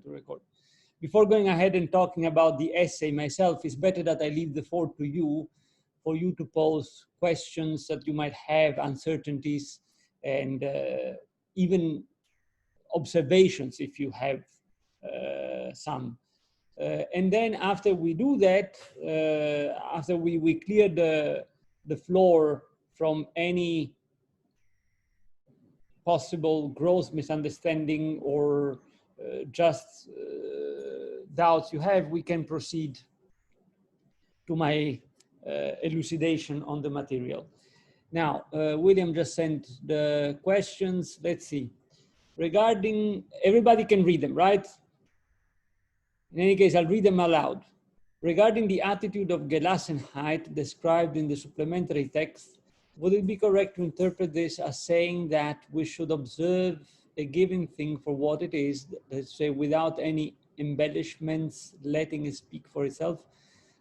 to record. Before going ahead and talking about the essay myself, it's better that I leave the floor to you for you to pose questions that you might have, uncertainties, and even observations if you have some. And then after we do that, after we clear the floor from any possible gross misunderstanding or just doubts you have, we can proceed to my elucidation on the material. Now, William just sent the questions. Let's see. Regarding, everybody can read them, right? In any case, I'll read them aloud. Regarding the attitude of Gelassenheit described in the supplementary text, would it be correct to interpret this as saying that we should observe a given thing for what it is, let's say without any embellishments, letting it speak for itself?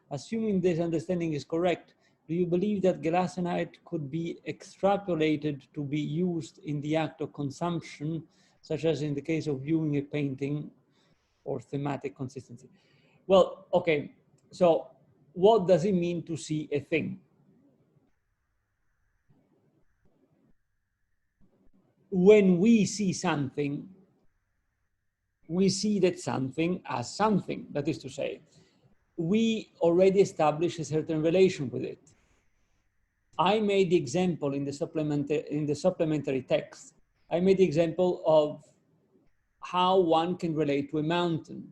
Assuming this understanding is correct, do you believe that Gelassenheit could be extrapolated to be used in the act of consumption, such as in the case of viewing a painting, or thematic consistency? Well, okay, so what does it mean to see a thing? When we see something, we see that something as something. That is to say, we already establish a certain relation with it. I made the example in the supplementary text. I made the example of how one can relate to a mountain.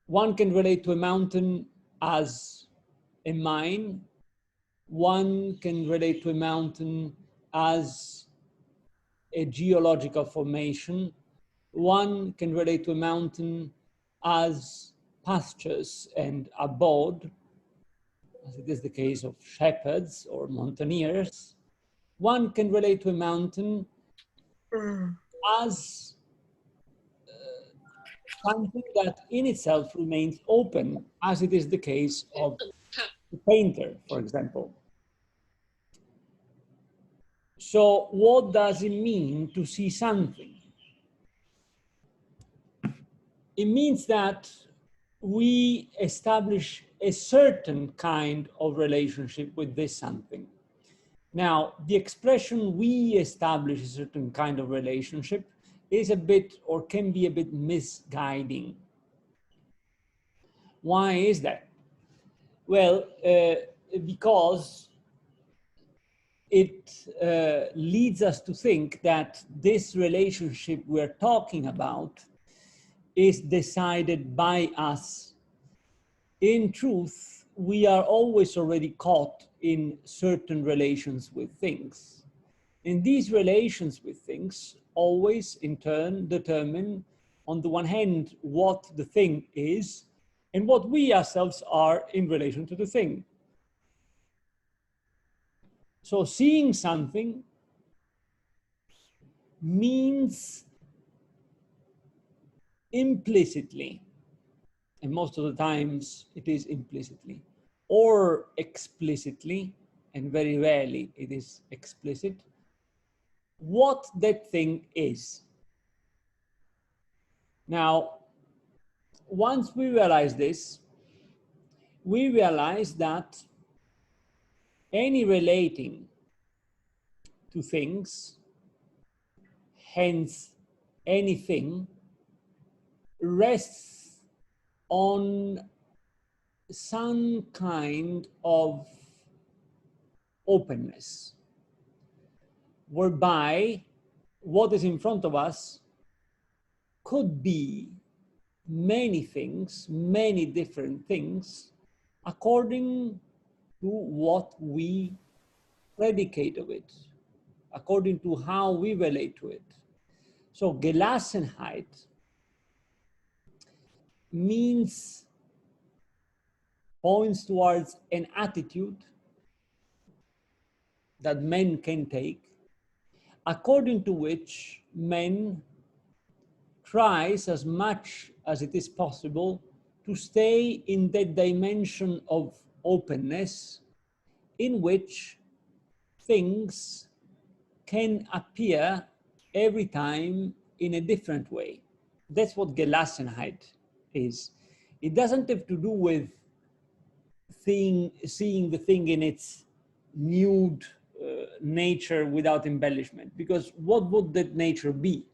One can relate to a mountain as a mine. One can relate to a mountain as a geological formation. One can relate to a mountain as pastures and abode, as it is the case of shepherds or mountaineers. One can relate to a mountain as something that in itself remains open, as it is the case of the painter, for example. So what does it mean to see something? It means that we establish a certain kind of relationship with this something. Now, the expression we establish a certain kind of relationship is a bit, or can be a bit, misguiding. Why is that? Well, because it leads us to think that this relationship we're talking about is decided by us. In truth, we are always already caught in certain relations with things. And these relations with things always in turn determine, on the one hand, what the thing is and what we ourselves are in relation to the thing. So seeing something means implicitly, and most of the times it is implicitly, or explicitly, and very rarely it is explicit, what that thing is. Now, once we realize this, we realize that any relating to things, hence anything, rests on some kind of openness, whereby what is in front of us could be many things, many different things, according to what we predicate of it, according to how we relate to it. So Gelassenheit means, points towards an attitude that men can take, according to which men tries as much as it is possible to stay in that dimension of openness in which things can appear every time in a different way. That's what Gelassenheit is. It doesn't have to do with seeing the thing in its nude nature without embellishment, because what would that nature be?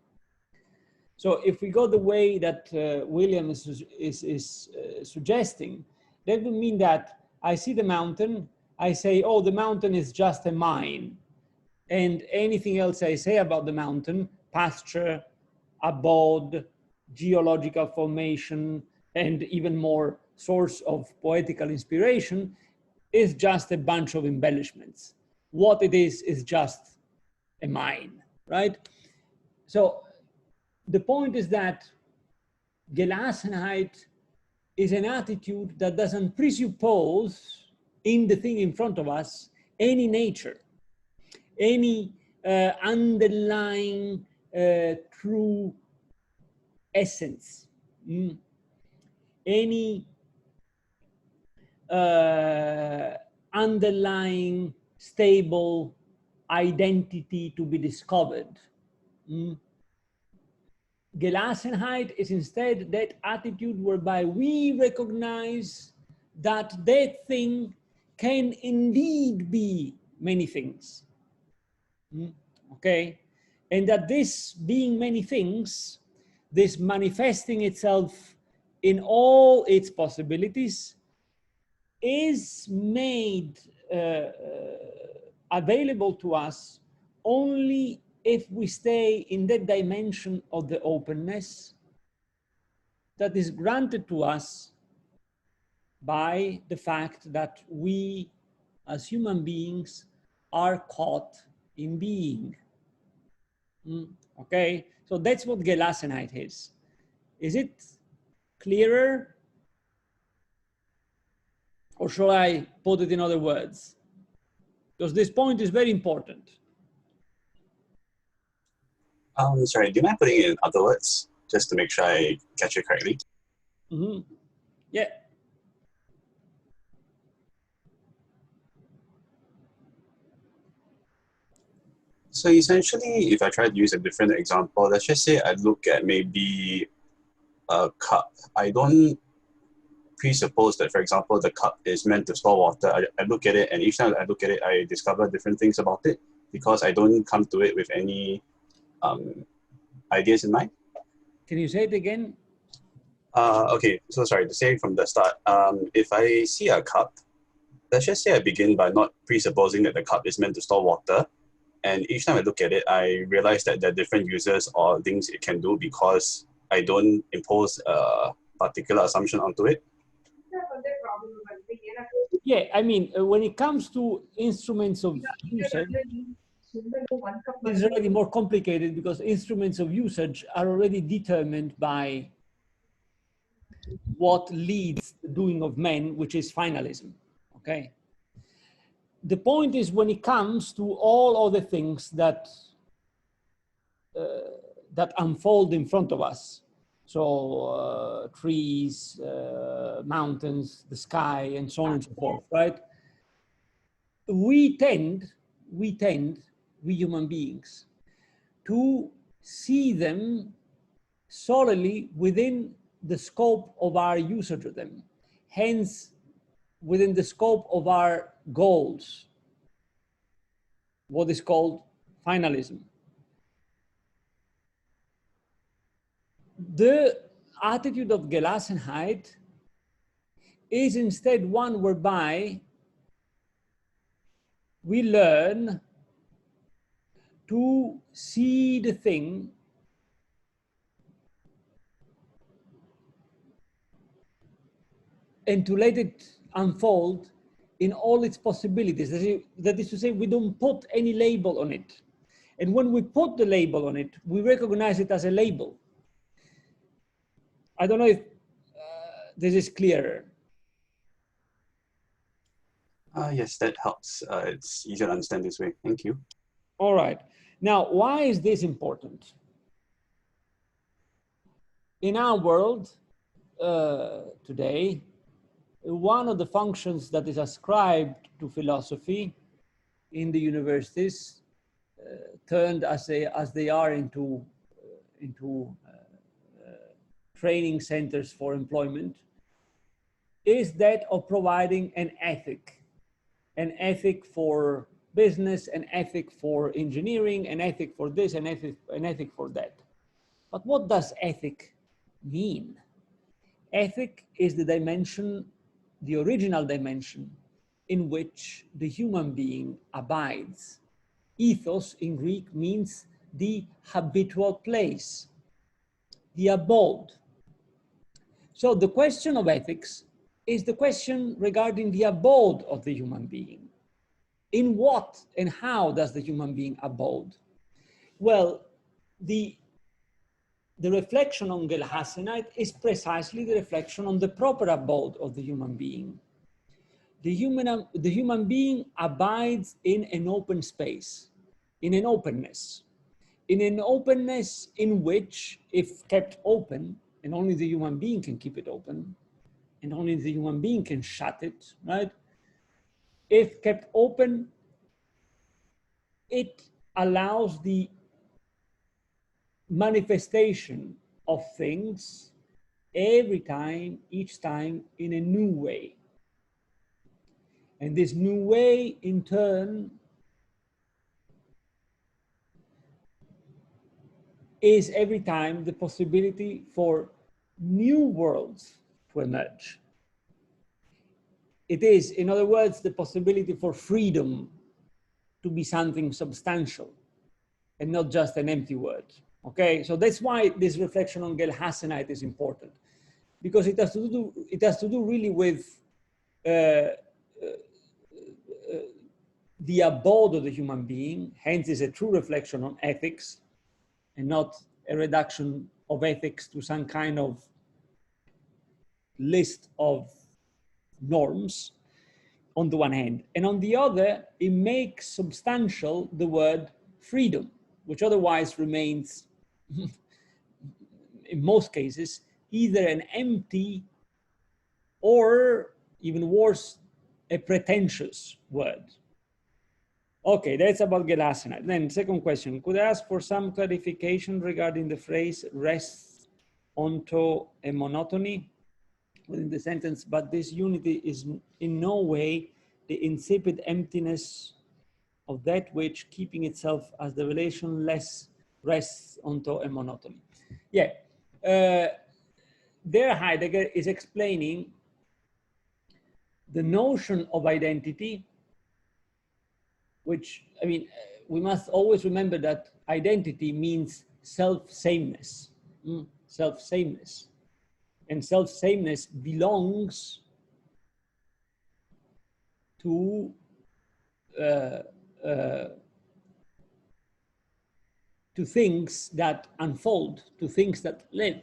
So if we go the way that William is suggesting, that would mean that I see the mountain, I say, oh, the mountain is just a mine. And anything else I say about the mountain, pasture, abode, geological formation, and even more source of poetical inspiration, is just a bunch of embellishments. What it is just a mine, right? So the point is that Gelassenheit is an attitude that doesn't presuppose in the thing in front of us any nature, any underlying true essence, any underlying stable identity to be discovered. Gelassenheit is instead that attitude whereby we recognize that that thing can indeed be many things. Okay? And that this being many things, this manifesting itself in all its possibilities, is made available to us only if we stay in that dimension of the openness that is granted to us by the fact that we as human beings are caught in being. Okay, so that's what Gelassenheit is. Is it clearer? Or shall I put it in other words? Because this point is very important. Sorry, do you mind putting it in other words, just to make sure I catch it correctly? Yeah. So essentially, if I try to use a different example, let's just say I look at maybe a cup. I don't presuppose that, for example, the cup is meant to store water. I look at it, and each time I look at it, I discover different things about it because I don't come to it with any ideas in mind. Can you say it again? Okay, so sorry, to say from the start, if I see a cup, let's just say I begin by not presupposing that the cup is meant to store water. And each time I look at it, I realize that there are different uses or things it can do because I don't impose a particular assumption onto it. Yeah, I mean, when it comes to instruments of usage, it's already more complicated because instruments of usage are already determined by what leads the doing of men, which is finalism, okay? The point is when it comes to all other things that that unfold in front of us, so trees, mountains, the sky, and so on and so forth, right? We tend, we human beings, to see them solely within the scope of our usage of them, hence within the scope of our goals, what is called finalism. The attitude of Gelassenheit is instead one whereby we learn to see the thing and to let it unfold in all its possibilities. That is to say, we don't put any label on it. And when we put the label on it, we recognize it as a label. I don't know if this is clearer. Yes, that helps. It's easier to understand this way. Thank you. All right. Now, why is this important? In our world today, one of the functions that is ascribed to philosophy in the universities, turned as they are into into training centers for employment, is that of providing an ethic for business, an ethic for engineering, an ethic for this, an ethic for that. But what does ethic mean? Ethic is the dimension, the original dimension in which the human being abides. Ethos in Greek means the habitual place, the abode. So the question of ethics is the question regarding the abode of the human being. In what and how does the human being abode? Well, the reflection on Gelhassenite is precisely the reflection on the proper abode of the human being. The human being abides in an open space, in an openness in which, if kept open, and only the human being can keep it open, and only the human being can shut it, right? If kept open, it allows the manifestation of things every time, each time, in a new way. And this new way, in turn, is every time the possibility for new worlds to emerge. It is, in other words, the possibility for freedom to be something substantial and not just an empty word. Okay, so that's why this reflection on Gelhassenite is important, because it has to do really with the abode of the human being. Hence, is a true reflection on ethics, and not a reduction of ethics to some kind of list of norms on the one hand. And on the other, it makes substantial the word freedom, which otherwise remains, in most cases, either an empty or, even worse, a pretentious word. Okay, that's about Gelhassenite. Then second question, could I ask for some clarification regarding the phrase rests onto a monotony within the sentence, but this unity is in no way the insipid emptiness of that which, keeping itself as the relation less, rests onto a monotony. Yeah, there Heidegger is explaining the notion of identity, which, I mean, we must always remember that identity means self-sameness, self-sameness. And self-sameness belongs to things that unfold, to things that live.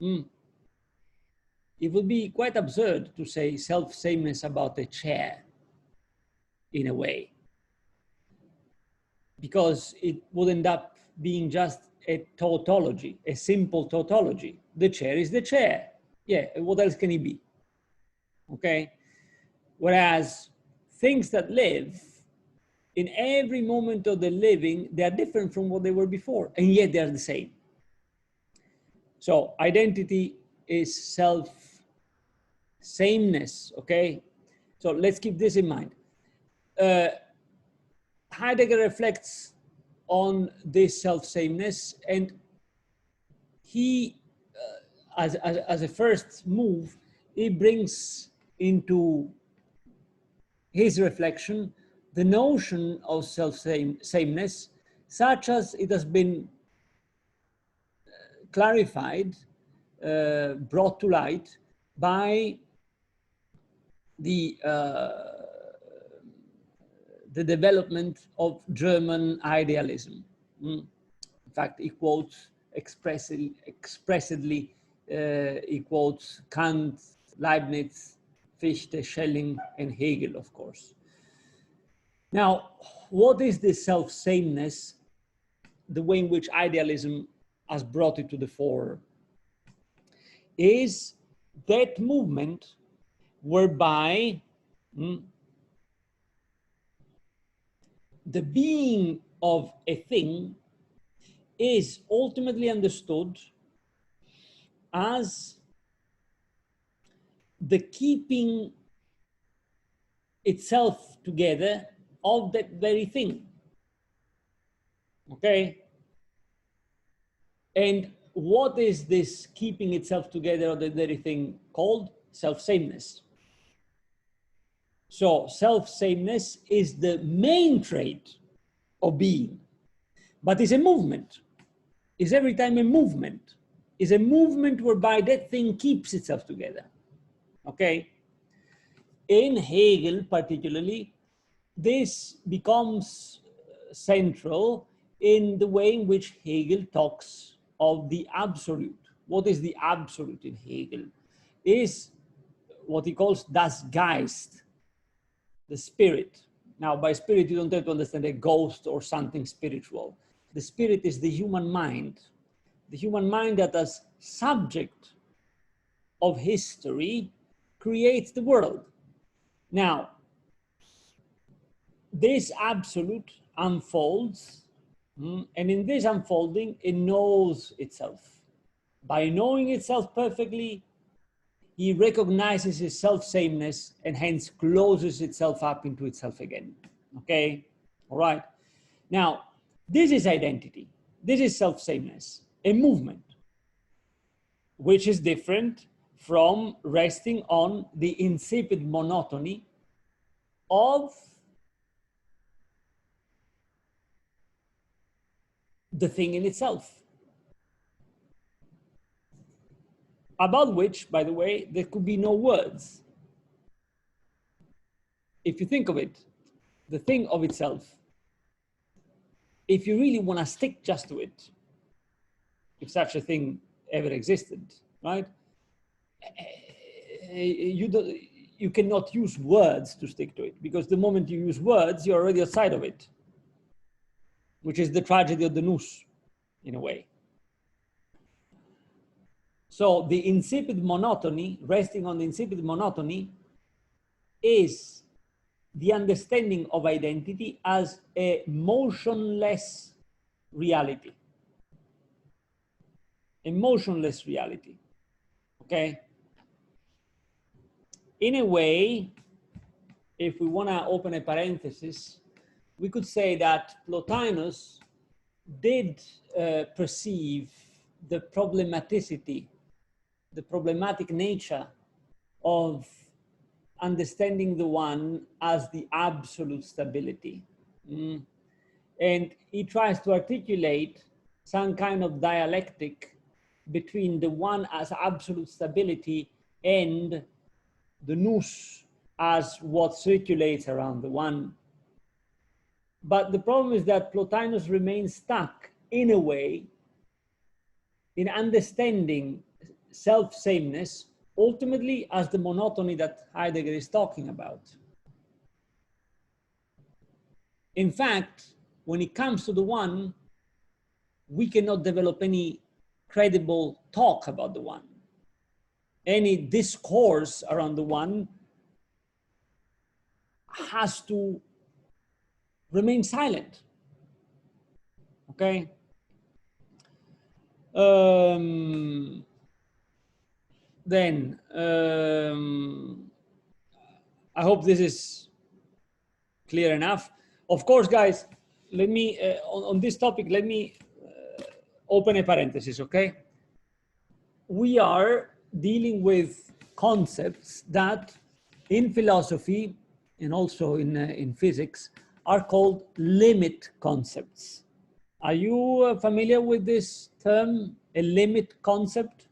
It would be quite absurd to say self-sameness about a chair, in a way, because it would end up being just a tautology, a simple tautology. The chair is the chair. Yeah, what else can it be? Okay? Whereas things that live, in every moment of the living, they are different from what they were before, and yet they are the same. So identity is self-sameness, okay? So let's keep this in mind. Heidegger reflects on this self-sameness, and he, as a first move, he brings into his reflection the notion of self-sameness, such as it has been clarified, brought to light by the development of German idealism. In fact, he quotes expressively, he quotes Kant, Leibniz, Fichte, Schelling, and Hegel, of course. Now, what is this self-sameness, the way in which idealism has brought it to the fore? Is that movement whereby the being of a thing is ultimately understood as the keeping itself together of that very thing. Okay? And what is this keeping itself together of that very thing called? Self-sameness. So self-sameness is the main trait of being, but it's a movement. It's every time a movement. It's a movement whereby that thing keeps itself together. Okay? In Hegel particularly, this becomes central in the way in which Hegel talks of the absolute. What is the absolute in Hegel? Is what he calls das Geist, the spirit. Now, by spirit, you don't have to understand a ghost or something spiritual. The spirit is the human mind that as subject of history creates the world. Now, this absolute unfolds, and in this unfolding, it knows itself. By knowing itself perfectly, he recognizes his self-sameness and hence closes itself up into itself again. Okay? All right. Now, this is identity. This is self-sameness, a movement, which is different from resting on the insipid monotony of the thing in itself. About which, by the way, there could be no words. If you think of it, the thing of itself, if you really want to stick just to it, if such a thing ever existed, right? You cannot use words to stick to it, because the moment you use words, you're already outside of it, which is the tragedy of the nous, in a way. So the insipid monotony, resting on the insipid monotony, is the understanding of identity as a motionless reality. A motionless reality, okay? In a way, if we want to open a parenthesis, we could say that Plotinus did perceive the problematicity, the problematic nature of understanding the one as the absolute stability. And he tries to articulate some kind of dialectic between the one as absolute stability and the nous as what circulates around the one. But the problem is that Plotinus remains stuck in a way in understanding self-sameness ultimately as the monotony that Heidegger is talking about. In fact, when it comes to the one, we cannot develop any credible talk about the one. Any discourse around the one has to remain silent, okay? Then, I hope this is clear enough. Of course, guys, let me, on this topic, let me open a parenthesis, okay? We are dealing with concepts that in philosophy and also in physics are called limit concepts. Are you familiar with this term, a limit concept?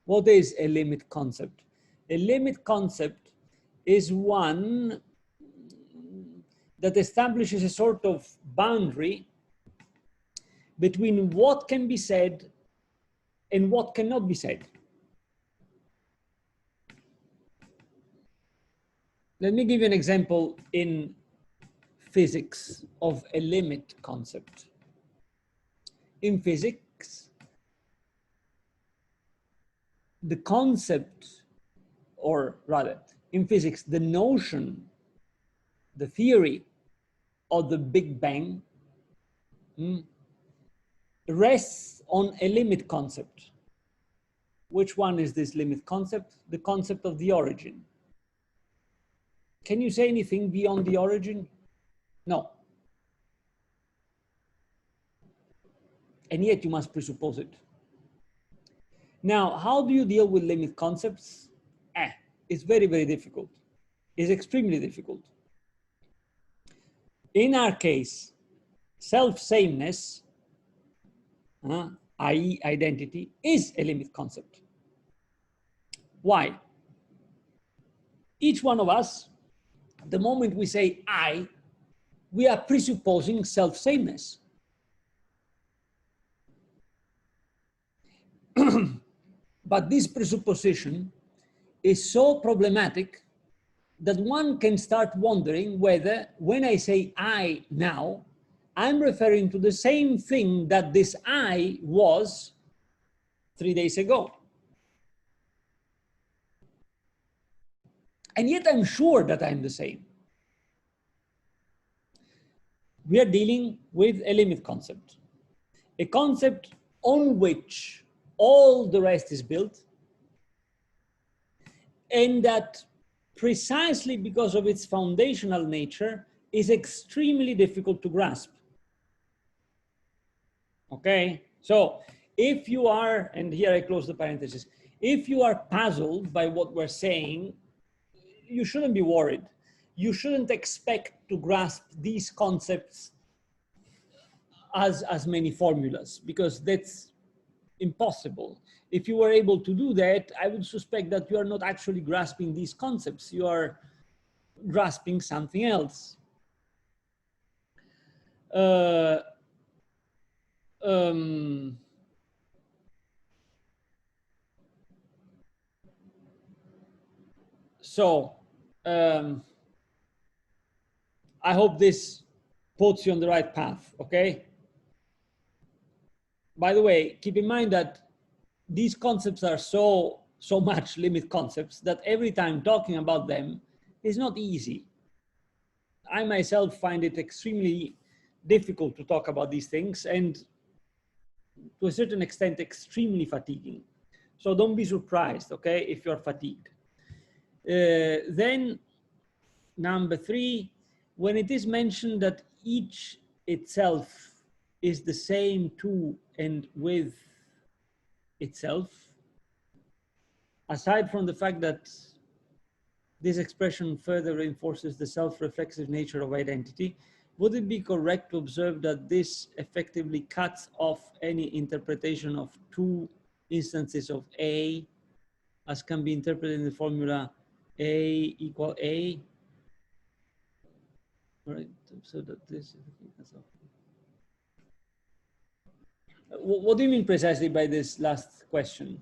What is a limit concept? A limit concept is one that establishes a sort of boundary between what can be said and what cannot be said. Let me give you an example in physics of a limit concept. In physics, the concept, or rather, in physics, the notion, the theory of the Big Bang rests on a limit concept. Which one is this limit concept? The concept of the origin. Can you say anything beyond the origin? No. And yet you must presuppose it. Now, how do you deal with limit concepts? It's very, very difficult. It's extremely difficult. In our case, self-sameness, i.e. identity, is a limit concept. Why? Each one of us, the moment we say I, we are presupposing self-sameness. But this presupposition is so problematic that one can start wondering whether, when I say I now, I'm referring to the same thing that this I was 3 days ago. And yet I'm sure that I'm the same. We are dealing with a limit concept, a concept on which all the rest is built, and that precisely because of its foundational nature is extremely difficult to grasp. Okay, so if you are, and here I close the parenthesis, if you are puzzled by what we're saying, you shouldn't be worried. You shouldn't expect to grasp these concepts as many formulas, because that's impossible. If you were able to do that, I would suspect that you are not actually grasping these concepts. You are grasping something else. I hope this puts you on the right path, okay? By the way, keep in mind that these concepts are so much limit concepts that every time talking about them is not easy. I myself find it extremely difficult to talk about these things, and to a certain extent, extremely fatiguing. So don't be surprised, okay, if you're fatigued. Then number 3, when it is mentioned that each itself is the same to and with itself, aside from the fact that this expression further reinforces the self-reflexive nature of identity, would it be correct to observe that this effectively cuts off any interpretation of 2 instances of A, as can be interpreted in the formula A equal A? Right, so that this is, what do you mean precisely by this last question?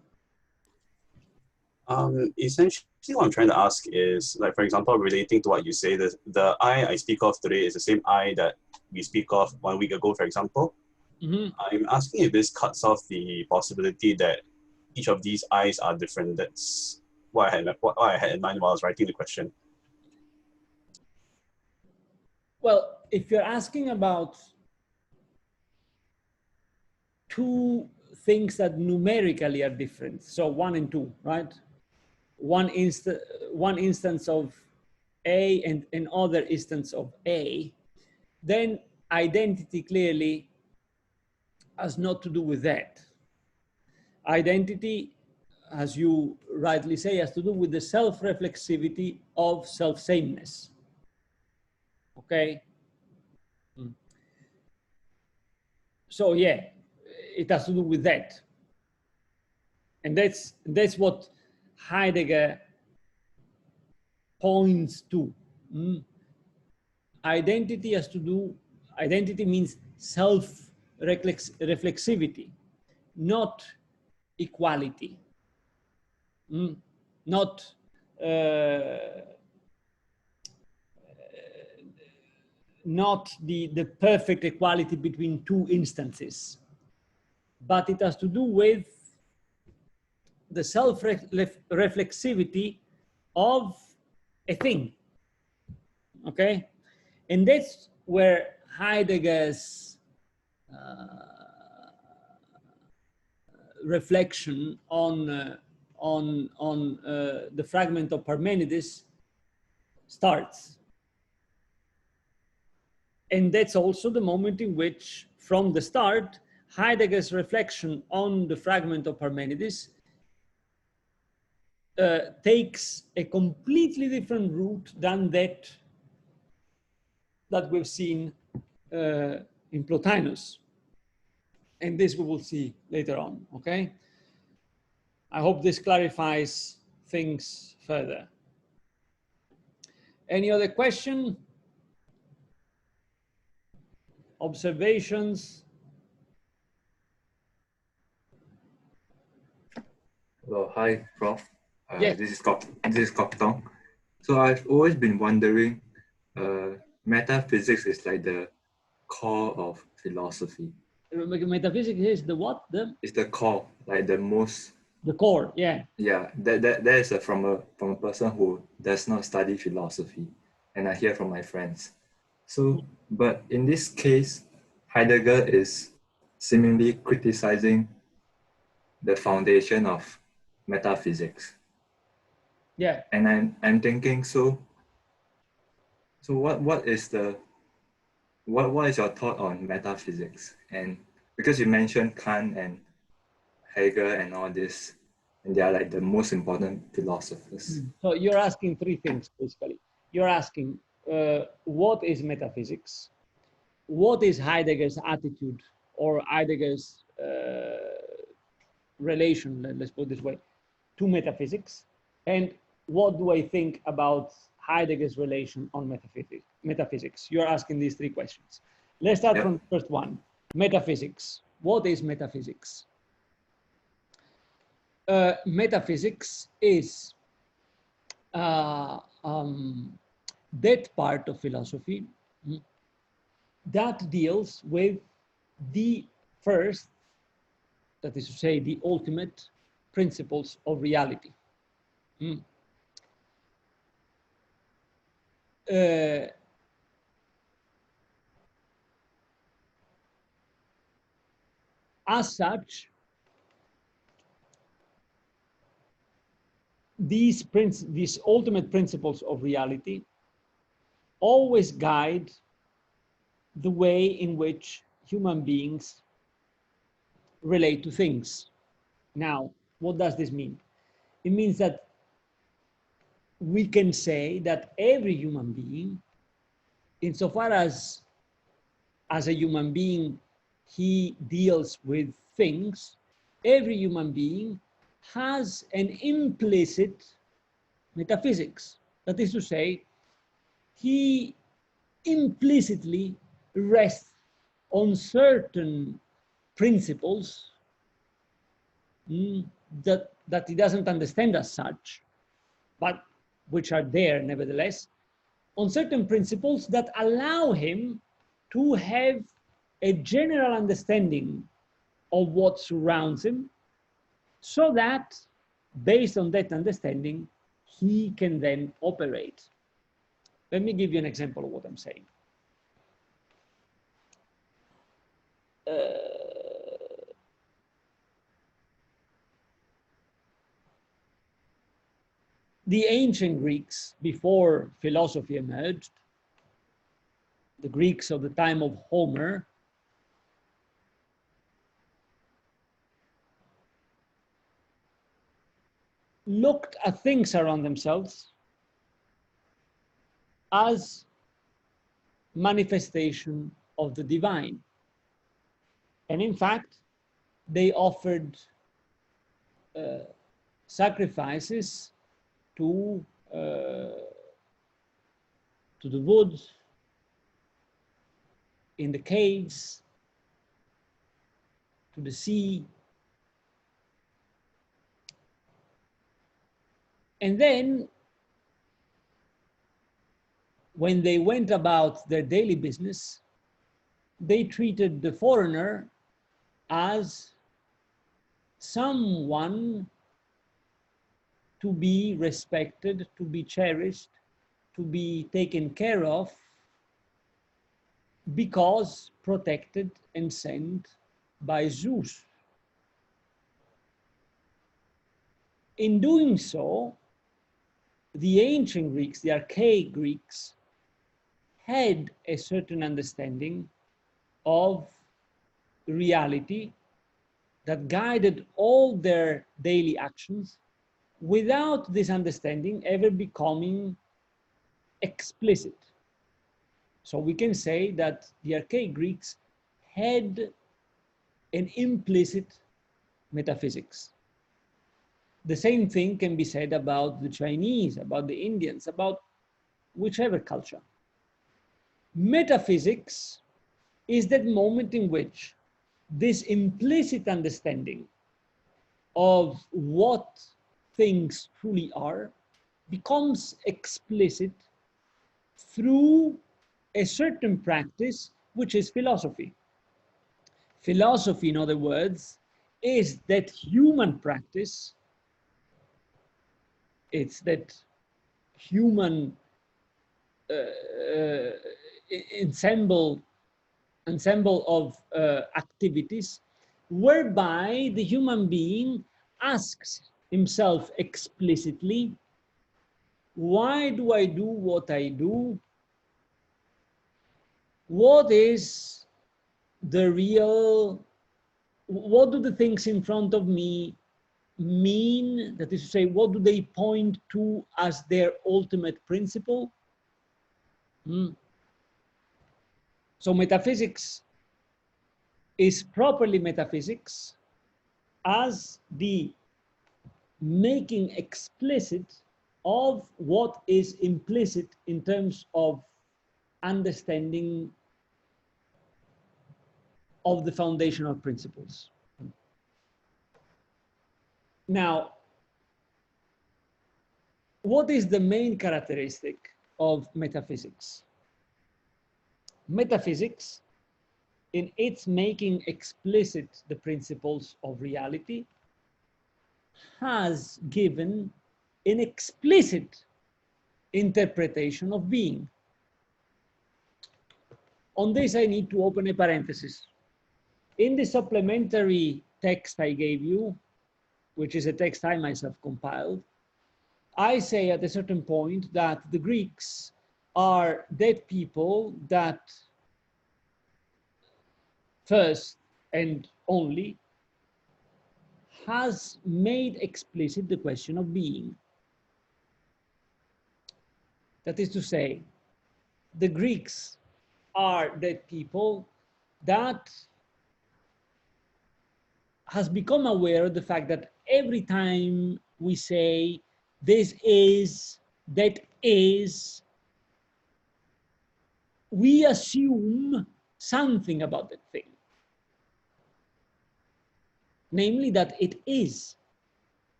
Essentially, what I'm trying to ask is, like, for example, relating to what you say, the I speak of today is the same I that we speak of 1 week ago, for example. I'm asking if this cuts off the possibility that each of these I's are different. That's what I had in mind while I was writing the question. Well, if you're asking about 2 things that numerically are different, so 1 and 2, right? One instance of A and another instance of A, then identity clearly has not to do with that. Identity, as you rightly say, has to do with the self-reflexivity of self-sameness. Okay? So yeah, it has to do with that. And that's what Heidegger points to. Identity has to do, identity means self-reflexivity, not equality, not the perfect equality between 2 instances, but it has to do with the self-reflexivity of a thing, okay? And that's where Heidegger's reflection on the fragment of Parmenides starts. And that's also the moment in which, from the start, Heidegger's reflection on the fragment of Parmenides takes a completely different route than that we've seen in Plotinus. And this we will see later on, okay? I hope this clarifies things further. Any other question? Observations? Well, hi, Prof. Yes. This is Kok Tong. So I've always been wondering, metaphysics is like the core of philosophy. Metaphysics is the what? It's the core, like the most. The core, yeah. Yeah, that is from a person who does not study philosophy, and I hear from my friends. So, but in this case, Heidegger is seemingly criticizing the foundation of metaphysics. Yeah. And I'm thinking, so what is your thought on metaphysics? And because you mentioned Kant and Hegel and all this, and they are like the most important philosophers. So you're asking three things, basically. You're asking, what is metaphysics? What is Heidegger's attitude or Heidegger's relation, let's put it this way, to metaphysics? And what do I think about Heidegger's relation on metaphysics? You're asking these three questions. Let's start from the first one, metaphysics. What is metaphysics? Metaphysics is that part of philosophy that deals with the first, that is to say, the ultimate principles of reality. As such, these ultimate principles of reality always guide the way in which human beings relate to things. Now, what does this mean? It means that we can say that every human being, insofar as a human being he deals with things, every human being has an implicit metaphysics. That is to say, he implicitly rests on certain principles that he doesn't understand as such, but which are there nevertheless, on certain principles that allow him to have a general understanding of what surrounds him, so that based on that understanding, he can then operate. Let me give you an example of what I'm saying. The ancient Greeks, before philosophy emerged, the Greeks of the time of Homer, looked at things around themselves as manifestation of the divine. And in fact, they offered sacrifices to the wood, in the caves, to the sea. And then, when they went about their daily business, they treated the foreigner as someone to be respected, to be cherished, to be taken care of, because protected and sent by Zeus. In doing so, the ancient Greeks, the archaic Greeks, had a certain understanding of reality that guided all their daily actions without this understanding ever becoming explicit. So we can say that the archaic Greeks had an implicit metaphysics. The same thing can be said about the Chinese, about the Indians, about whichever culture. Metaphysics is that moment in which this implicit understanding of what things truly are becomes explicit through a certain practice, which is philosophy. Philosophy, in other words, is that human practice. It's that human ensemble of activities whereby the human being asks himself explicitly, why do I do what I do? What is the real, what do the things in front of me mean? That is to say, what do they point to as their ultimate principle? So metaphysics is properly metaphysics as the making explicit of what is implicit in terms of understanding of the foundational principles. Now, what is the main characteristic of metaphysics? Metaphysics, in its making explicit the principles of reality, has given an explicit interpretation of being. On this, I need to open a parenthesis. In the supplementary text I gave you, which is a text I myself compiled, I say at a certain point that the Greeks are that people that first and only has made explicit the question of being. That is to say, the Greeks are that people that has become aware of the fact that every time we say this is, that is, we assume something about that thing. Namely that it is.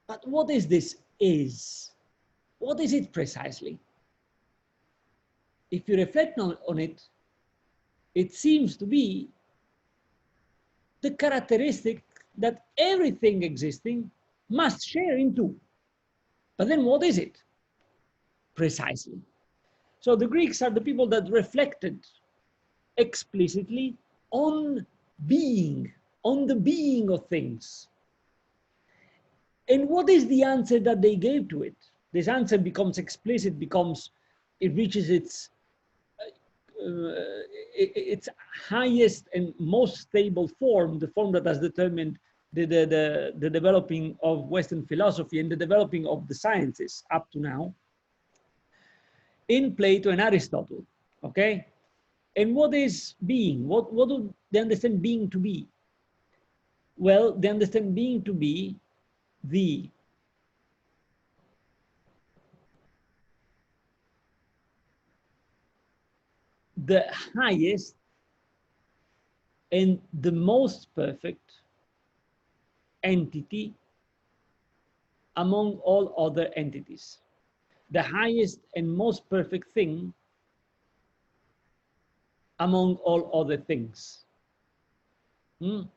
But what is this is? What is it precisely? If you reflect on it, it seems to be the characteristic that everything existing must share in two. But then what is it precisely? So the Greeks are the people that reflected explicitly on being, on the being of things. And what is the answer that they gave to it? This answer becomes explicit, it reaches its highest and most stable form, the form that has determined the developing of Western philosophy and the developing of the sciences up to now, in Plato and Aristotle, okay? And what is being? What do they understand being to be? Well, they understand being to be the highest and the most perfect entity among all other entities. The highest and most perfect thing among all other things. To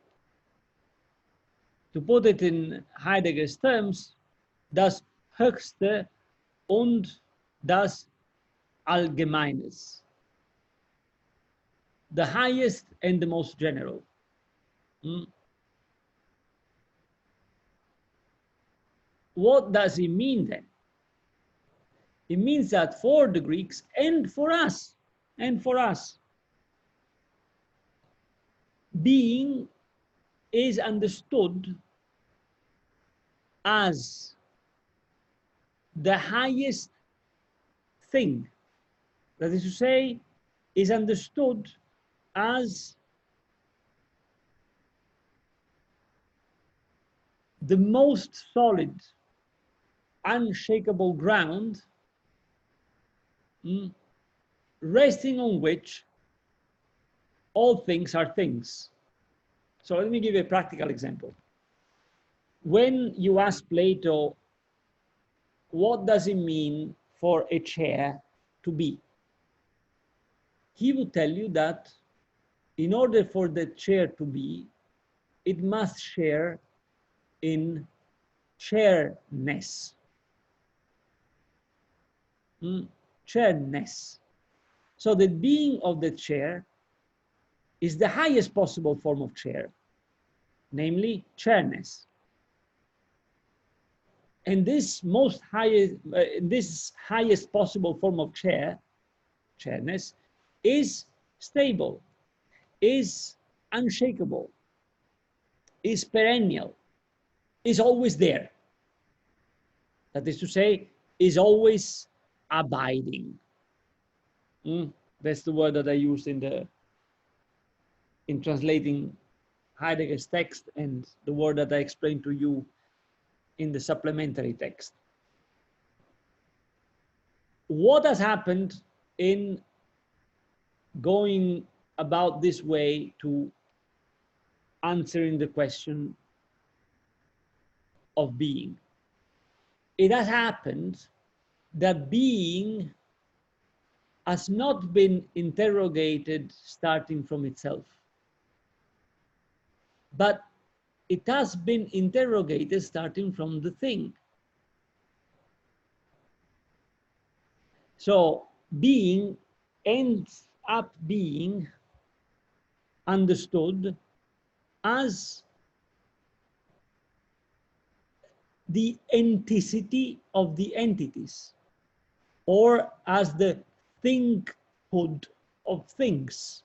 put it in Heidegger's terms, das Höchste und das Allgemeines. The highest and the most general. what does it mean then? It means that for the Greeks and for us, being is understood as the highest thing. That is to say, is understood as the most solid, unshakable ground, resting on which all things are things. So let me give you a practical example. When you ask Plato, what does it mean for a chair to be? He would tell you that in order for the chair to be, it must share in chairness. Chairness. So the being of the chair is the highest possible form of chair, namely chairness. And this highest possible form of chairness, is stable, is unshakable, is perennial, is always there. That is to say, is always abiding. That's the word that I used in translating Heidegger's text, and the word that I explained to you in the supplementary text. What has happened in going about this way to answering the question of being? It has happened that being has not been interrogated starting from itself, but it has been interrogated starting from the thing. So being ends up being understood as the enticity of the entities, or as the thinkhood of things.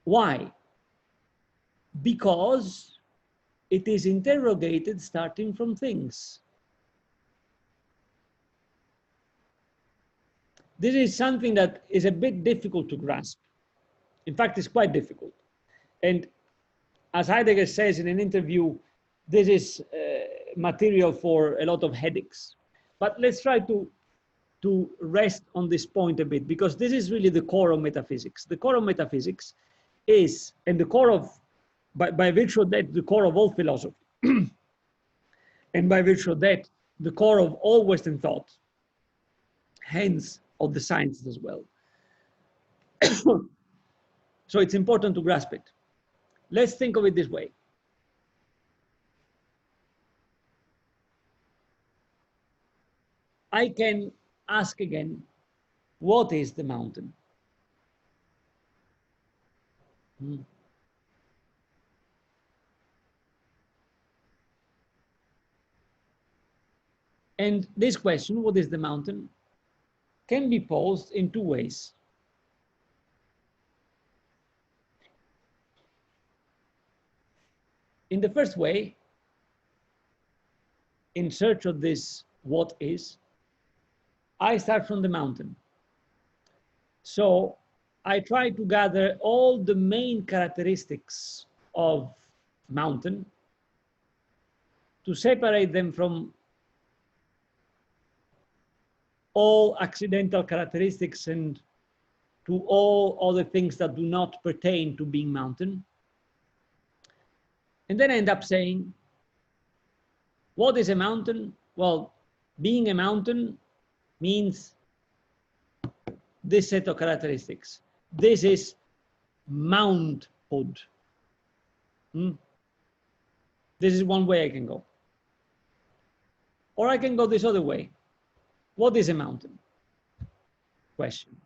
Why? Because it is interrogated starting from things. This is something that is a bit difficult to grasp. In fact, it's quite difficult. And as Heidegger says in an interview, this is material for a lot of headaches. But let's try to rest on this point a bit, because this is really the core of metaphysics. The core of metaphysics is, and the core of, by virtue of that, the core of all philosophy, and by virtue of that, the core of all Western thought, hence of the sciences as well. So it's important to grasp it. Let's think of it this way. I can ask again, what is the mountain? And this question, what is the mountain, can be posed in two ways. In the first way, in search of this what is, I start from the mountain. So I try to gather all the main characteristics of mountain, to separate them from all accidental characteristics and to all other things that do not pertain to being mountain. And then I end up saying, what is a mountain? Well, being a mountain means this set of characteristics. This is mounthood. This is one way I can go. Or I can go this other way. What is a mountain? Question.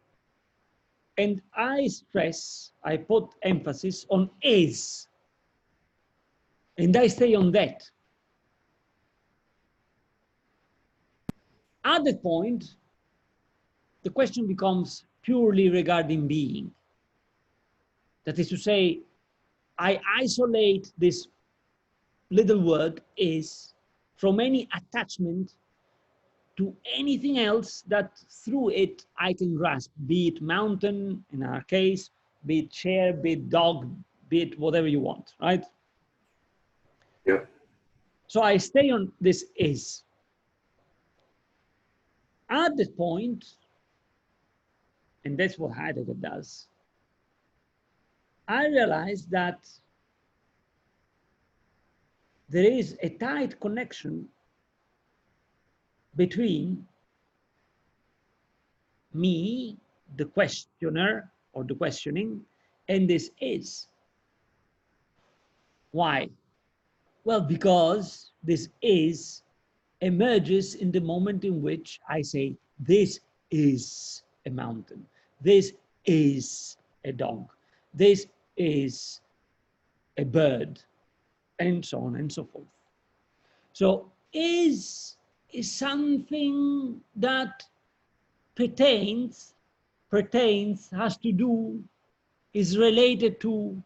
And I stress, I put emphasis on is. And I stay on that. At that point, the question becomes purely regarding being. That is to say, I isolate this little word is from any attachment to anything else that through it I can grasp, be it mountain in our case, be it chair, be it dog, be it whatever you want, right? Yeah. So I stay on this is. At that point, and that's what Heidegger does, I realize that there is a tight connection between me, the questioner or the questioning, and this is. Why? Well, because this is emerges in the moment in which I say, this is a mountain, this is a dog, this is a bird, and so on and so forth. So is something that pertains, has to do, is related to,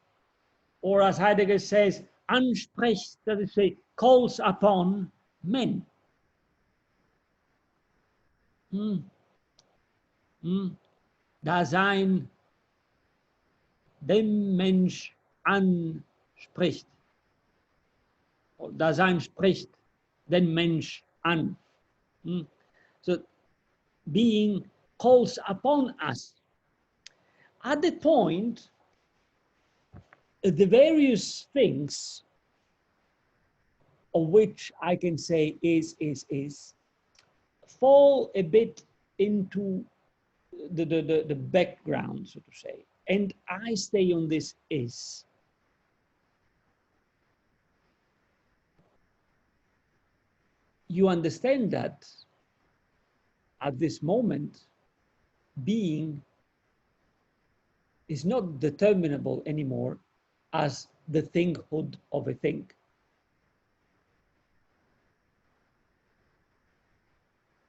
or as Heidegger says, anspricht, that is to say, calls upon men. Dasein dem Mensch anspricht. Dasein spricht den Mensch an. So being calls upon us. At that point, the various things of which I can say is, fall a bit into the background, so to say. And I stay on this is. You understand that at this moment, being is not determinable anymore as the thinghood of a thing.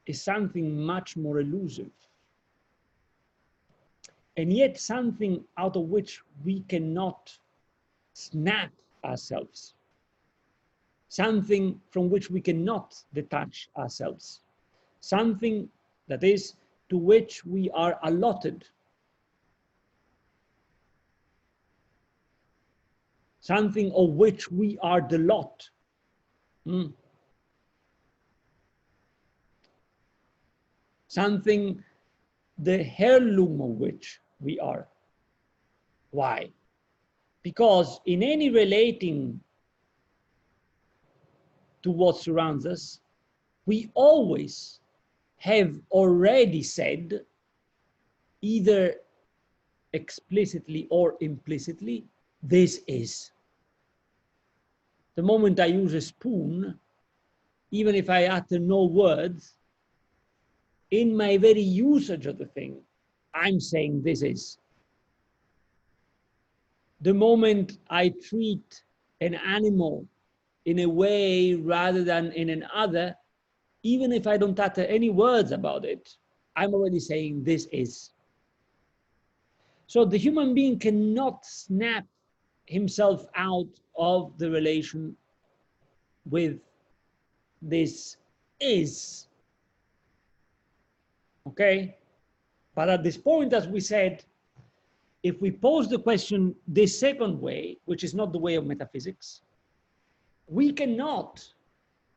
It's something much more elusive. And yet something out of which we cannot snap ourselves. Something from which we cannot detach ourselves. Something that is to which we are allotted. Something of which we are the lot. Something, the heirloom of which we are. Why? Because in any relating to what surrounds us, we always have already said, either explicitly or implicitly, this is. The moment I use a spoon, even if I utter no words, in my very usage of the thing, I'm saying this is. The moment I treat an animal in a way rather than in another, even if I don't utter any words about it, I'm already saying this is. So the human being cannot snap himself out of the relation with this is. Okay? But at this point, as we said, if we pose the question this second way, which is not the way of metaphysics, we cannot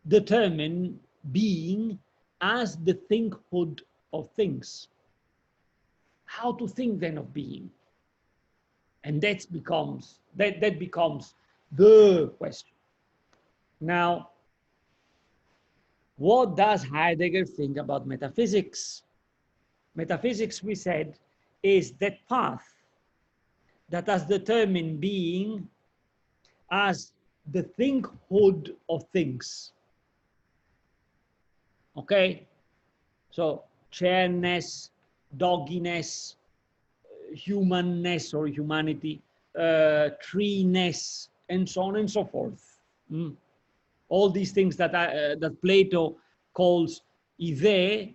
determine being as the thinghood of things. How to think then of being? And that becomes the question. Now, what does Heidegger think about metaphysics? Metaphysics, we said, is that path that has determined being as the thinghood of things. Okay? So, chairness, dogginess, humanness or humanity, treeness, and so on and so forth. Mm. All these things that, that Plato calls ide,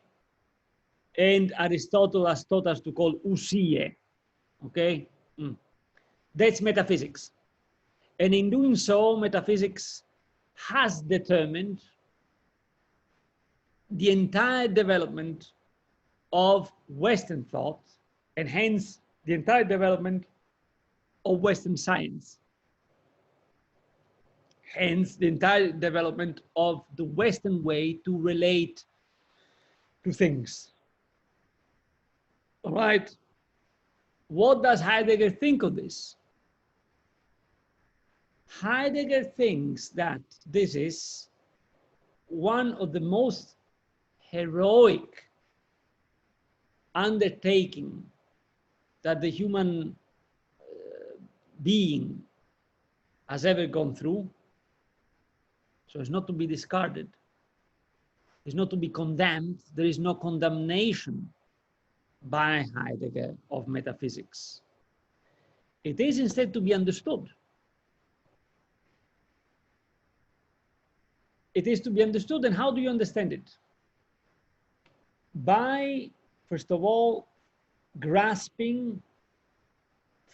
and Aristotle has taught us to call ousie. Okay? Mm. That's metaphysics. And in doing so, metaphysics has determined the entire development of Western thought, and hence the entire development of Western science. Hence the entire development of the Western way to relate to things. All right. What does Heidegger think of this? Heidegger thinks that this is one of the most heroic undertaking that the human being has ever gone through. So it's not to be discarded. It's not to be condemned. There is no condemnation by Heidegger of metaphysics. It is instead to be understood. It is to be understood, and how do you understand it? By, first of all, grasping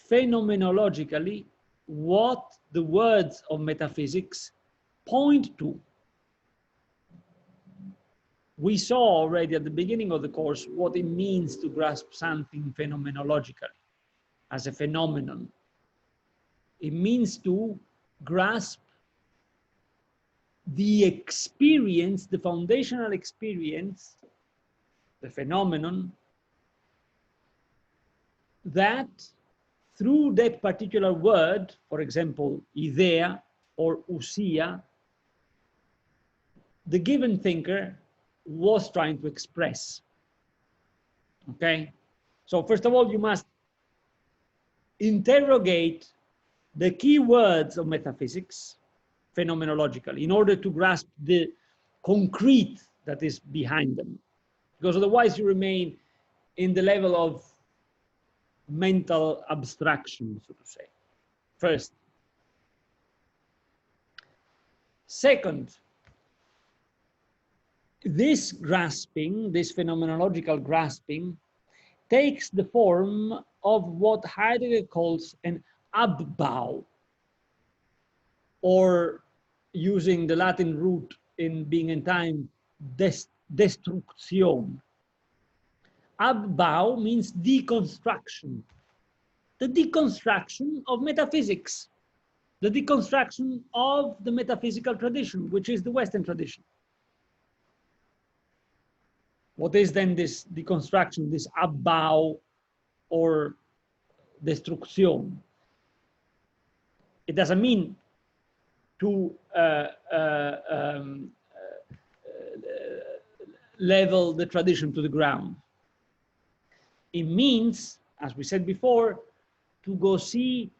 phenomenologically what the words of metaphysics point to. We saw already at the beginning of the course what it means to grasp something phenomenologically as a phenomenon. It means to grasp the experience, the foundational experience, the phenomenon, that through that particular word, for example, idea or ousia, the given thinker was trying to express. Okay? So first of all, you must interrogate the key words of metaphysics phenomenologically in order to grasp the concrete that is behind them. Because otherwise you remain in the level of mental abstraction, so to say. First. Second, this grasping, this phenomenological grasping, takes the form of what Heidegger calls an Abbau, or using the Latin root in being and time, destruction. Abbau means deconstruction. The deconstruction of metaphysics, the deconstruction of the metaphysical tradition, which is the Western tradition. What is then this deconstruction, this Abbau or destruction? It doesn't mean to level the tradition to the ground. It means, as we said before, to go see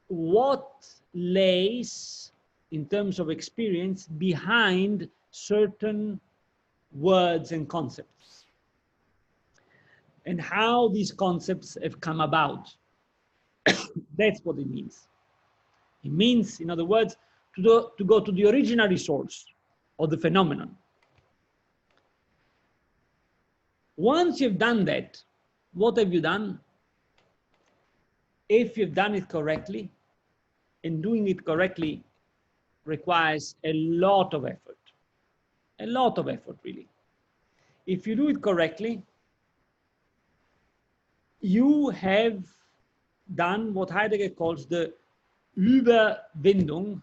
what lays in terms of experience behind certain words and concepts, and how these concepts have come about. That's what it means. It means, in other words, to go to the original source of the phenomenon. Once you've done that, what have you done? If you've done it correctly, and doing it correctly requires a lot of effort really. If you do it correctly, you have done what Heidegger calls the Überwindung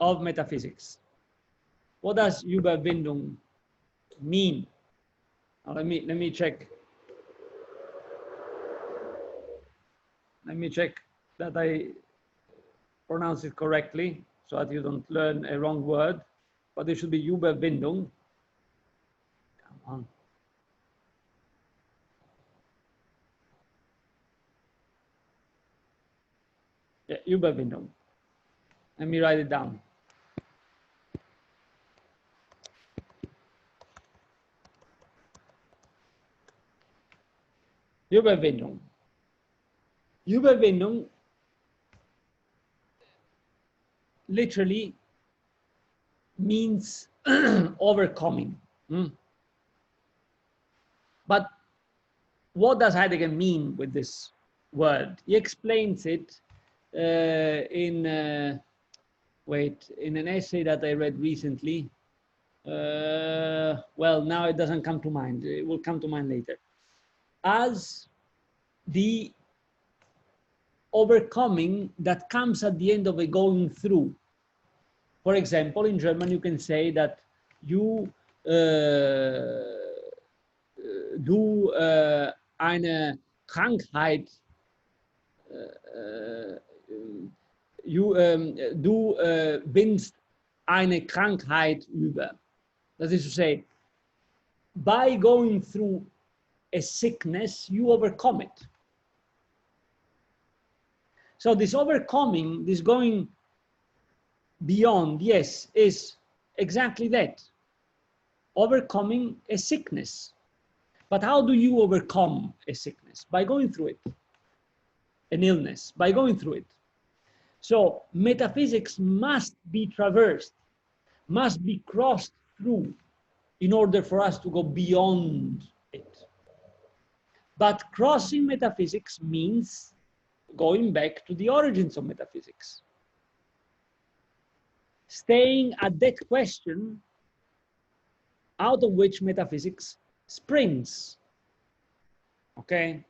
of metaphysics. What does Überwindung mean? Now let me check. Let me check that I pronounce it correctly so that you don't learn a wrong word. But it should be Überwindung. Come on. Yeah, Überwindung. Let me write it down. Überwindung. Überwindung literally means overcoming. But what does Heidegger mean with this word? He explains it in an essay that I read recently. Well, now it doesn't come to mind. It will come to mind later. As the overcoming that comes at the end of a going through. For example, in German, you can say that you du eine Krankheit, du binst eine Krankheit über. That is to say, by going through a sickness, you overcome it. So this overcoming, this going beyond, yes, is exactly that. Overcoming a sickness. But how do you overcome a sickness? By going through it. An illness, by going through it. So metaphysics must be traversed, must be crossed through in order for us to go beyond it. But crossing metaphysics means going back to the origins of metaphysics. Staying at that question out of which metaphysics springs. Okay?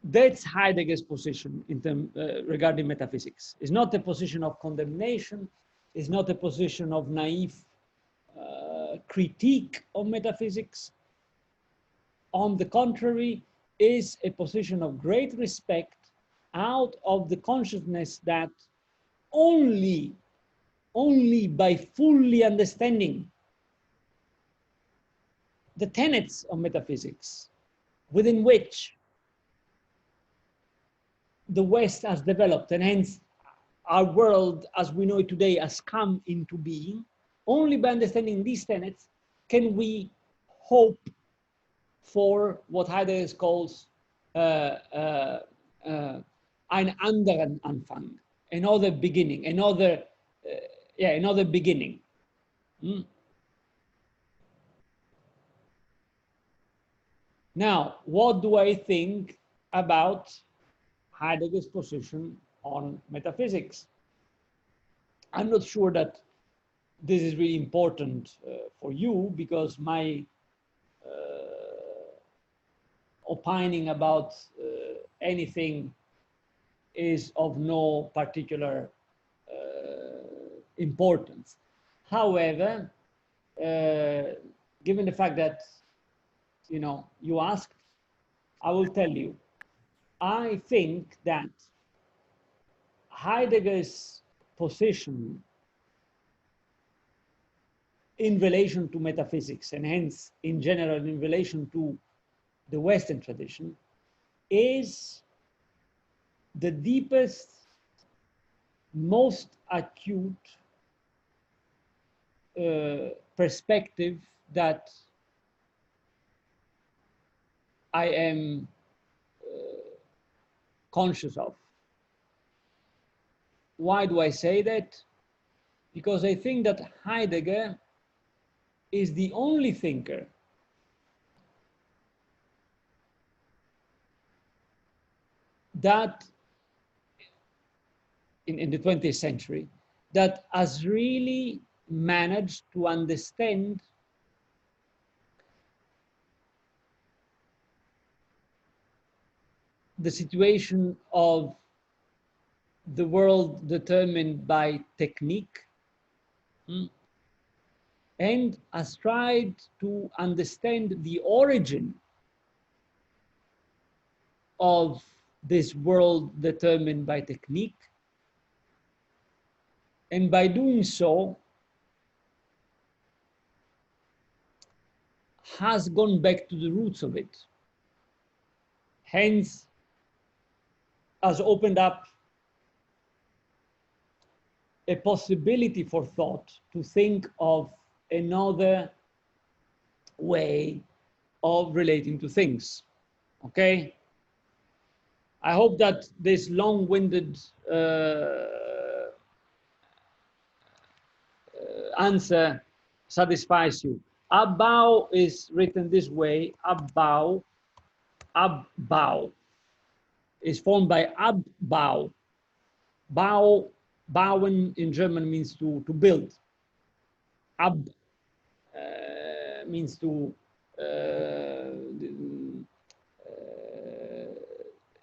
That's Heidegger's position in regarding metaphysics. It's not a position of condemnation. It's not a position of naive critique of metaphysics. On the contrary, is a position of great respect out of the consciousness that only by fully understanding the tenets of metaphysics within which the West has developed, and hence our world as we know it today has come into being, only by understanding these tenets can we hope for what Heidegger calls ein anderen Anfang, another beginning, another beginning. Now, what do I think about Heidegger's position on metaphysics? I'm not sure that this is really important for you, because my opining about anything is of no particular importance. However, given the fact that you asked, I will tell you. I think that Heidegger's position in relation to metaphysics, and hence in general in relation to the Western tradition, is the deepest, most acute perspective that I am conscious of. Why do I say that? Because I think that Heidegger is the only thinker that in the 20th century that has really managed to understand the situation of the world determined by technique, and has tried to understand the origin of this world determined by technique, and by doing so has gone back to the roots of it. Hence, has opened up a possibility for thought to think of another way of relating to things. Okay? I hope that this long-winded answer satisfies you. Abbau is written this way. Abbau, abbau is formed by abbau. Bau, bauen in German means to build. Ab means to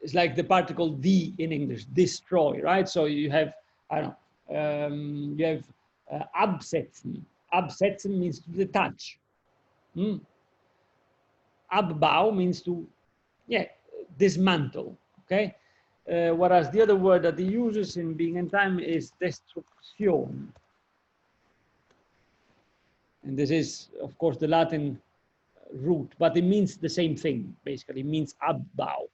it's like the particle D in English, destroy, right? So you have, I don't know, you have absetzen. Absetzen means to detach. Abbau means to, yeah, dismantle, okay? Whereas the other word that he uses in Being and Time is destruction. And this is, of course, the Latin root, but it means the same thing, basically. It means abbau.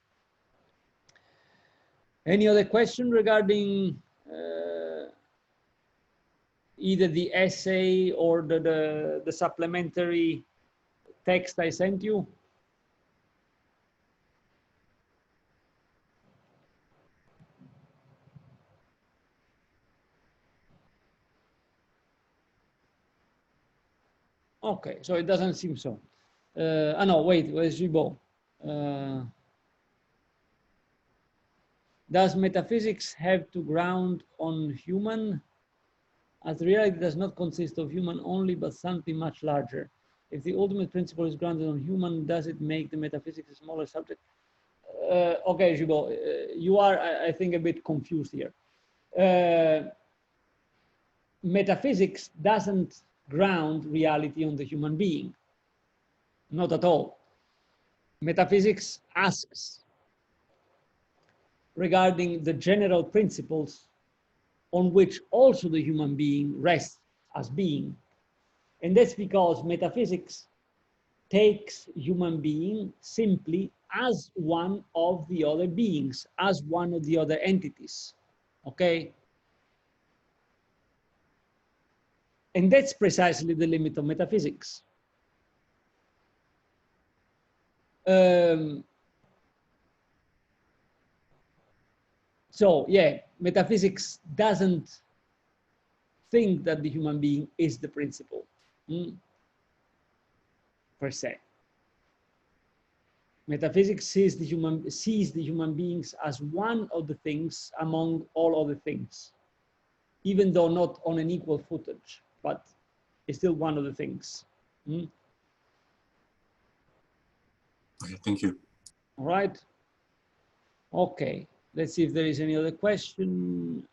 Any other question regarding either the essay or the supplementary text I sent you? Okay, so it doesn't seem so. No, wait, where's Gibo? Does metaphysics have to ground on human? As reality does not consist of human only, but something much larger. If the ultimate principle is grounded on human, does it make the metaphysics a smaller subject? Okay, Gibo, you are, I think, a bit confused here. Metaphysics doesn't ground reality on the human being. Not at all. Metaphysics asks regarding the general principles on which also the human being rests as being. And that's because metaphysics takes human being simply as one of the other beings, as one of the other entities, okay? And that's precisely the limit of metaphysics. So yeah, metaphysics doesn't think that the human being is the principle, per se. Metaphysics sees the human beings as one of the things among all other things, even though not on an equal footage, but it's still one of the things. Okay, thank you. All right. Okay. Let's see if there is any other question.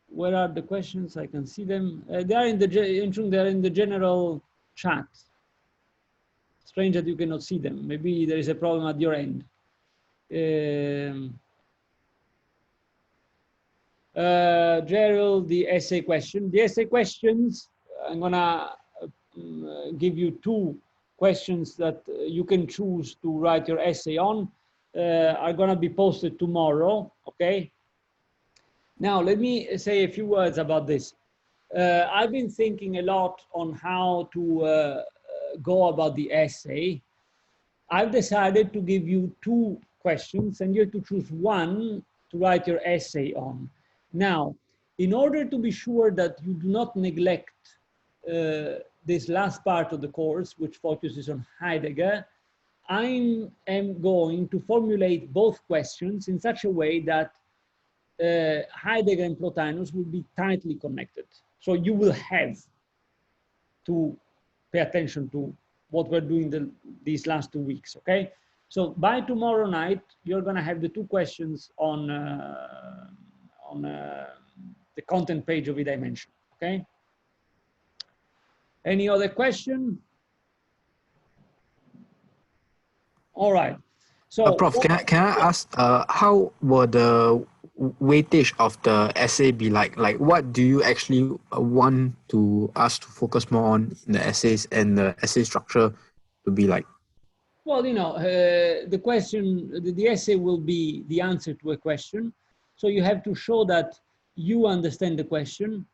Where are the questions? I can see them. They are in the general chat. Strange that you cannot see them. Maybe there is a problem at your end. Gerald, the essay question. The essay questions, I'm gonna give you two questions that you can choose to write your essay on. Are gonna be posted tomorrow, okay? Now, let me say a few words about this. I've been thinking a lot on how to go about the essay. I've decided to give you two questions and you have to choose one to write your essay on. Now, in order to be sure that you do not neglect this last part of the course, which focuses on Heidegger, I am going to formulate both questions in such a way that Heidegger and Plotinus will be tightly connected. So you will have to pay attention to what we're doing these last 2 weeks, okay? So by tomorrow night, you're gonna have the two questions on the content page of eDimension, okay? Any other question? All right. So, Prof, can I ask, how will the weightage of the essay be like? Like, what do you actually want to us to focus more on in the essays and the essay structure to be like? well, you know, the question, the essay will be the answer to a question. So you have to show that you understand the question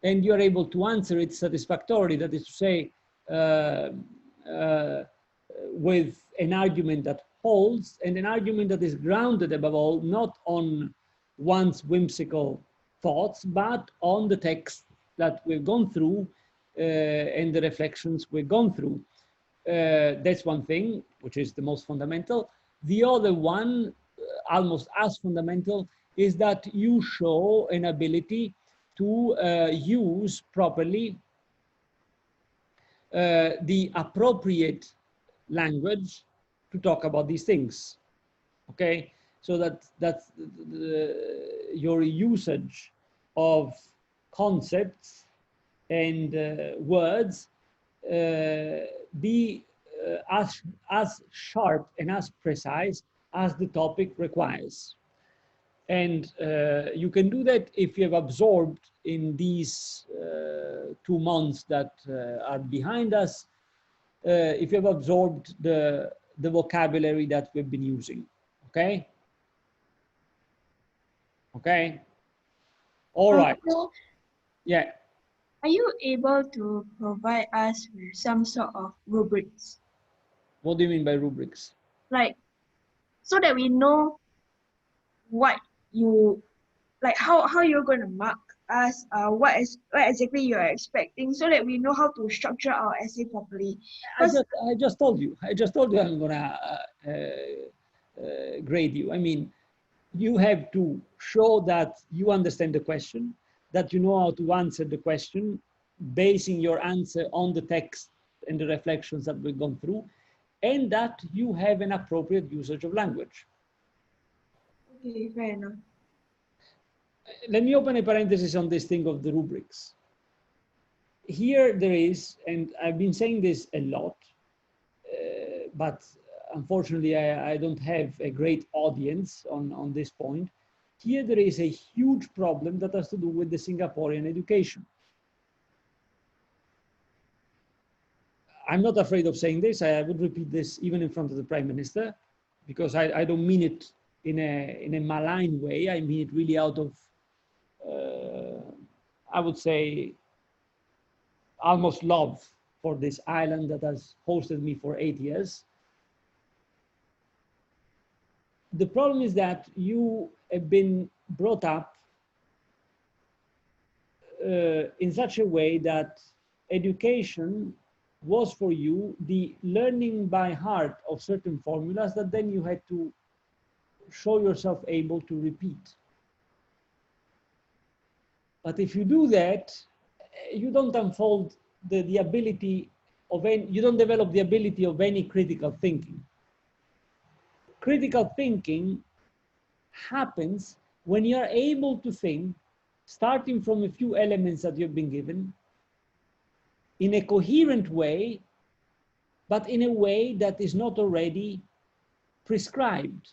and you're able to answer it satisfactorily. That is to say, with an argument that holds, and an argument that is grounded above all, not on one's whimsical thoughts, but on the text that we've gone through and the reflections we've gone through. That's one thing, which is the most fundamental. The other one, almost as fundamental, is that you show an ability to use properly the appropriate language to talk about these things. Okay, so that's your usage of concepts and words be as sharp and as precise as the topic requires. And you can do that if you have absorbed in these 2 months that are behind us, if you have absorbed the vocabulary that we've been using. Okay? Okay? All right. So, Yeah. are you able to provide us with some sort of rubrics? What do you mean by rubrics? Like, so that we know what you, like how you're going to mark us, what exactly you are expecting, so that we know how to structure our essay properly. I just told you I'm gonna grade you. I mean, you have to show that you understand the question, that you know how to answer the question, basing your answer on the text and the reflections that we've gone through, and that you have an appropriate usage of language. Okay, fair enough. Let me open a parenthesis on this thing of the rubrics. Here there is, and I've been saying this a lot, but unfortunately I don't have a great audience on this point. Here there is a huge problem that has to do with the Singaporean education. I'm not afraid of saying this. I would repeat this even in front of the Prime Minister, because I don't mean it in a malign way. I mean it really out of, I would say, almost love for this island that has hosted me for 8 years. The problem is that you have been brought up in such a way that education was for you the learning by heart of certain formulas that then you had to show yourself able to repeat. But if you do that, you don't unfold the ability of any, you don't develop the ability of any critical thinking. Critical thinking happens when you're able to think, starting from a few elements that you've been given, in a coherent way, but in a way that is not already prescribed.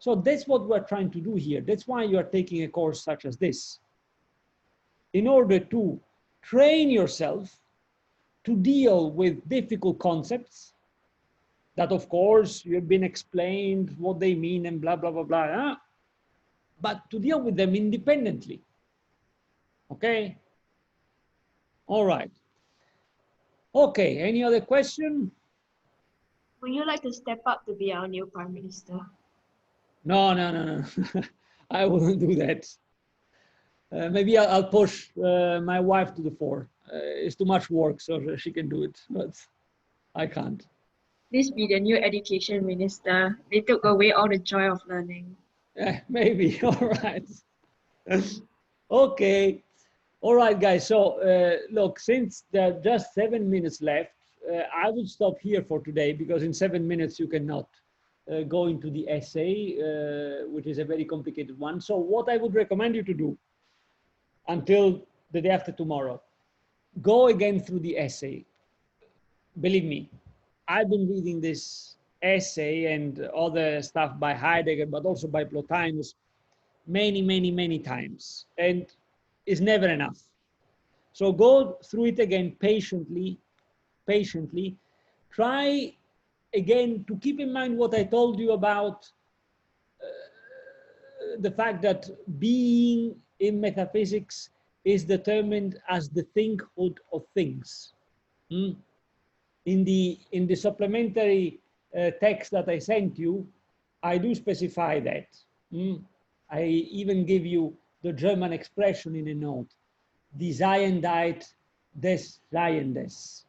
So that's what we're trying to do here. That's why you are taking a course such as this, in order to train yourself to deal with difficult concepts that, of course, you've been explained what they mean and blah, blah, blah, blah, but to deal with them independently. Okay? All right. Okay, any other question? Would you like to step up to be our new Prime Minister? No. I wouldn't do that. Maybe I'll push my wife to the fore. It's too much work, so she can do it, but I can't. Please be the new Education Minister. They took away all the joy of learning. Maybe, all right. Okay. All right, guys. So look, since there are just 7 minutes left, I would stop here for today, because in 7 minutes you cannot go into the essay, which is a very complicated one. So what I would recommend you to do until the day after tomorrow, go again through the essay. Believe me, I've been reading this essay and other stuff by Heidegger, but also by Plotinus many times, and it's never enough. So go through it again patiently. Try again to keep in mind what I told you about the fact that being in metaphysics is determined as the thinkhood of things. In the supplementary text that I sent you, I do specify that. I even give you the German expression in a note. Die Seiendheit des Seiendes.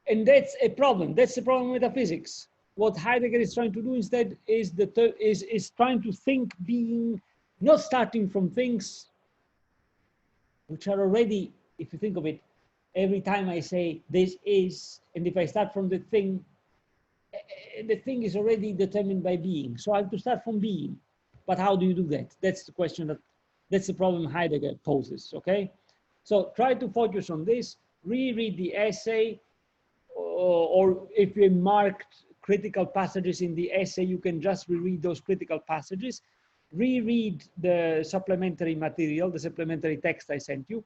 And that's a problem. That's the problem with metaphysics. What Heidegger is trying to do instead is trying to think being, not starting from things which are already, if you think of it, every time I say this is, and if I start from the thing is already determined by being. So I have to start from being. But how do you do that? That's the question that's the problem Heidegger poses, okay? So try to focus on this, reread the essay, or if you marked critical passages in the essay, you can just reread those critical passages, reread the supplementary material, the supplementary text I sent you.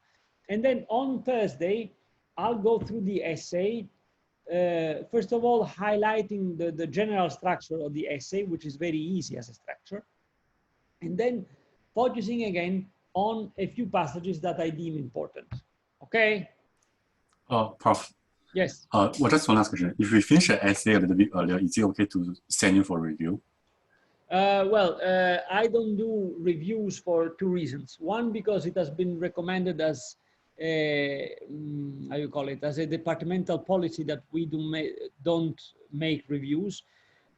And then on Thursday, I'll go through the essay, first of all, highlighting the general structure of the essay, which is very easy as a structure. And then focusing again on a few passages that I deem important. Okay? Prof. Yes. Well, just one last question. If we finish the essay a little bit earlier, is it okay to send you for review? I don't do reviews for two reasons. One, because it has been recommended as how you call it, as a departmental policy that we don't make reviews.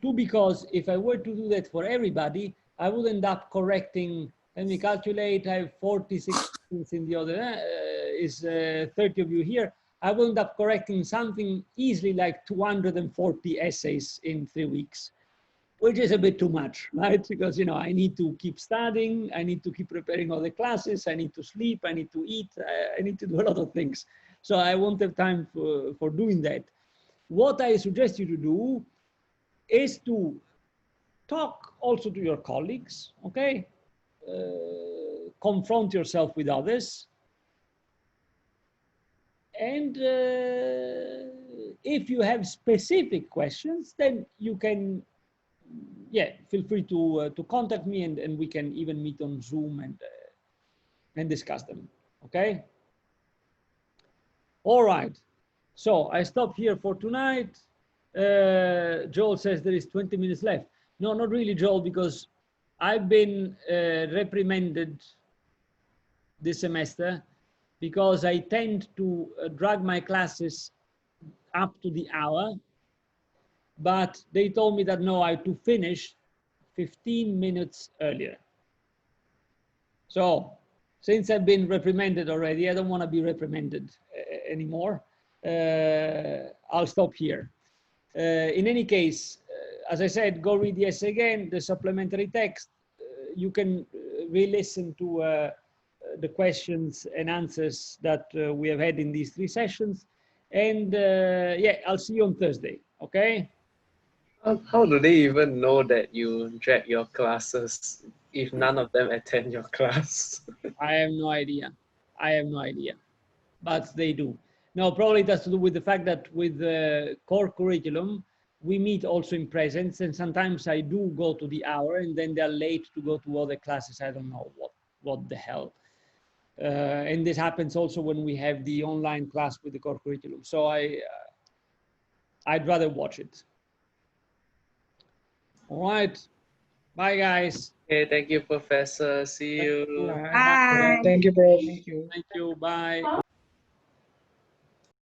Two, because if I were to do that for everybody, I would end up correcting. Let me calculate. I have 46 students in the other, is 30 of you here. I will end up correcting something easily like 240 essays in 3 weeks, which is a bit too much, right? Because, you know, I need to keep studying, I need to keep preparing all the classes, I need to sleep, I need to eat, I need to do a lot of things. So I won't have time for doing that. What I suggest you to do is to talk also to your colleagues, okay? Confront yourself with others. And if you have specific questions, then you can, yeah, feel free to contact me, and we can even meet on Zoom and discuss them. Okay. All right. So I stop here for tonight. Joel says there is 20 minutes left. No, not really, Joel, because I've been reprimanded this semester because I tend to drag my classes up to the hour, but they told me that no, I have to finish 15 minutes earlier. So since I've been reprimanded already, I don't want to be reprimanded anymore. I'll stop here. In any case, as I said, go read the essay again, the supplementary text. You can re-listen to the questions and answers that we have had in these 3 sessions. And yeah, I'll see you on Thursday, okay? How do they even know that you drag your classes if none of them attend your class? I have no idea. I have no idea, but they do. No, probably it has to do with the fact that with the core curriculum, we meet also in presence, and sometimes I do go to the hour and then they're late to go to other classes. I don't know what the hell. And this happens also when we have the online class with the core curriculum. So I'd rather watch it. All right. Bye, guys. Okay, thank you, Professor. See you. Bye. Thank you, bro. Thank you. Thank you. Bye.